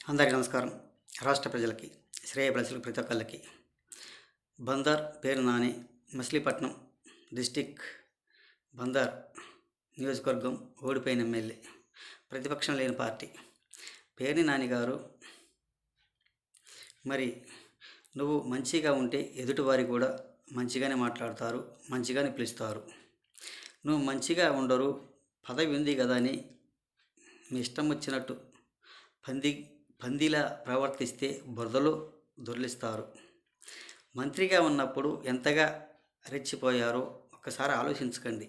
అందరికీ నమస్కారం. రాష్ట్ర ప్రజలకి, శ్రేయభిలాషులకు ప్రతి ఒక్కళ్ళకి బందర్ పేరు నాని, మచిలీపట్నం డిస్టిక్, బందర్ నియోజకవర్గం, ఓడిపోయిన ఎమ్మెల్యే, ప్రతిపక్షం లేని పార్టీ పేర్ని నాని గారు. మరి నువ్వు మంచిగా ఉంటే ఎదుటివారి కూడా మంచిగానే మాట్లాడతారు, మంచిగానే పిలుస్తారు. నువ్వు మంచిగా ఉండరు, పదవి ఉంది కదా అని మీ ఇష్టం వచ్చినట్టు పందిలా ప్రవర్తిస్తే బురదలో దొర్లిస్తారు. మంత్రిగా ఉన్నప్పుడు ఎంతగా రెచ్చిపోయారో ఒక్కసారి ఆలోచించకండి.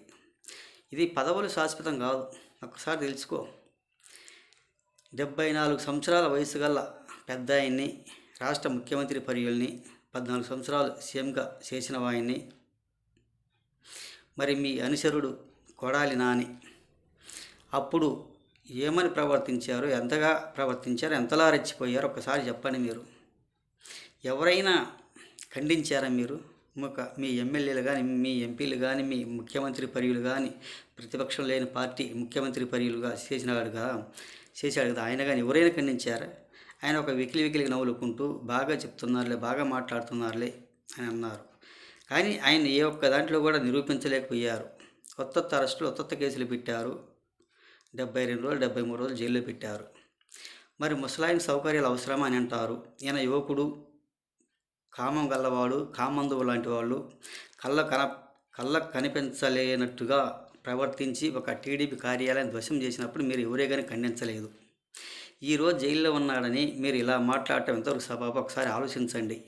ఇది పదవులు శాశ్వతం కాదు, ఒక్కసారి తెలుసుకో. 74 సంవత్సరాల వయసు గల పెద్ద ఆయన్ని, రాష్ట్ర ముఖ్యమంత్రి పర్యుల్ని, 14 సంవత్సరాలు సీఎంగా చేసిన వాయిని, మరి మీ అనుచరుడు కొడాలి నాని అప్పుడు ఏమని ప్రవర్తించారు, ఎంతగా ప్రవర్తించారు, ఎంతలా రెచ్చిపోయారు ఒక్కసారి చెప్పండి. మీరు ఎవరైనా ఖండించారా? మీరు మీ ఎమ్మెల్యేలు కానీ, మీ ఎంపీలు కానీ, మీ ముఖ్యమంత్రి పర్యులు కానీ, ప్రతిపక్షం లేని పార్టీ ముఖ్యమంత్రి పర్యులుగా చేశాడు కదా ఆయన కానీ ఎవరైనా ఖండించారా? ఆయన ఒక వెకిలి నవ్వులుకుంటూ బాగా చెప్తున్నారులే, బాగా మాట్లాడుతున్నారులే అని అన్నారు. కానీ ఆయన ఏ ఒక్క దాంట్లో కూడా నిరూపించలేకపోయారు. కొత్త అరెస్టులు, కొత్త కేసులు పెట్టారు. 72 రోజులు, 73 రోజులు జైల్లో పెట్టారు. మరి ముసలాయన సౌకర్యాలు అవసరమా అని అంటారు. ఈయన యువకుడు, కామం గల్లవాడు, కామందువు లాంటి వాళ్ళు కళ్ళకు కనిపించలేనట్టుగా ప్రవర్తించి ఒక టీడీపీ కార్యాలయం ధ్వంసం చేసినప్పుడు మీరు ఎవరే కానీ ఖండించలేదు. ఈరోజు జైల్లో ఉన్నాడని మీరు ఇలా మాట్లాడటం ఎంతవరకు సబబు ఒకసారి ఆలోచించండి.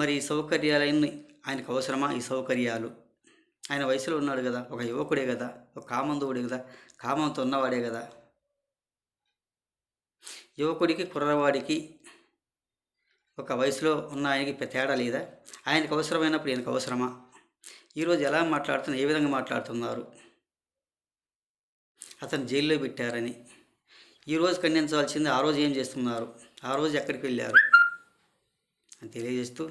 మరి ఈ సౌకర్యాలన్నీ ఆయనకు అవసరమా? ఈ సౌకర్యాలు ఆయన వయసులో ఉన్నాడు కదా, ఒక యువకుడే కదా, ఒక కామందువుడే కదా, కామంతో ఉన్నవాడే కదా. యువకుడికి, కుర్రవాడికి, ఒక వయసులో ఉన్న ఆయనకి తేడా లేదా? ఆయనకు అవసరమైనప్పుడు ఈయనకు అవసరమా? ఈరోజు ఎలా మాట్లాడుతున్నారు, ఏ విధంగా మాట్లాడుతున్నారు? అతను జైల్లో పెట్టారని ఈరోజు ఖండించవలసింది ఆ రోజు ఏం చేస్తున్నారు, ఆ రోజు ఎక్కడికి వెళ్ళారు అని తెలియజేస్తూ,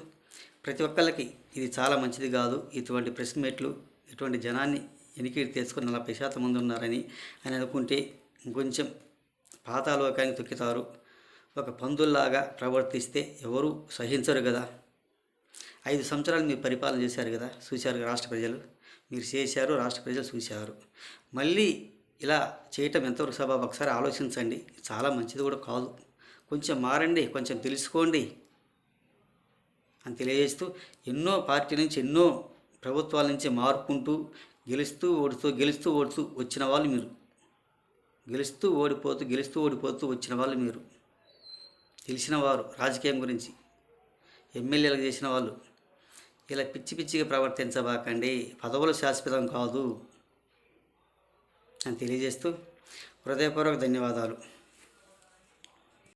ప్రతి ఒక్కళ్ళకి ఇది చాలా మంచిది కాదు. ఇటువంటి ప్రెస్ మీట్లు, ఇటువంటి జనాన్ని ఎనికి తెచ్చుకొని 40% మంది ఉన్నారని అని అనుకుంటే కొంచెం పాతాళలోకానికి తొక్కుతారు. ఒక పందుల్లాగా ప్రవర్తిస్తే ఎవరు సహించరు కదా. 5 సంవత్సరాలు మీరు పరిపాలన చేశారు కదా, చూశారు రాష్ట్ర ప్రజలు, మీరు చేశారు, రాష్ట్ర ప్రజలు చూశారు. మళ్ళీ ఇలా చేయటం ఎంతవరకు సబబు ఒకసారి ఆలోచించండి. చాలా మంచిది కూడా కాదు. కొంచెం మారండి, కొంచెం తెలుసుకోండి అని తెలియజేస్తూ, ఎన్నో పార్టీ నుంచి, ఎన్నో ప్రభుత్వాల నుంచి మార్పుకుంటూ గెలుస్తూ ఓడుతూ వచ్చిన వాళ్ళు మీరు. గెలుస్తూ ఓడిపోతూ వచ్చిన వాళ్ళు మీరు. తెలిసిన వారు రాజకీయం గురించి, ఎమ్మెల్యేలకు చేసిన వాళ్ళు. ఇలా పిచ్చిగా ప్రవర్తించబాకండి. పదవులు శాశ్వతం కాదు అని తెలియజేస్తూ హృదయపూర్వక ధన్యవాదాలు.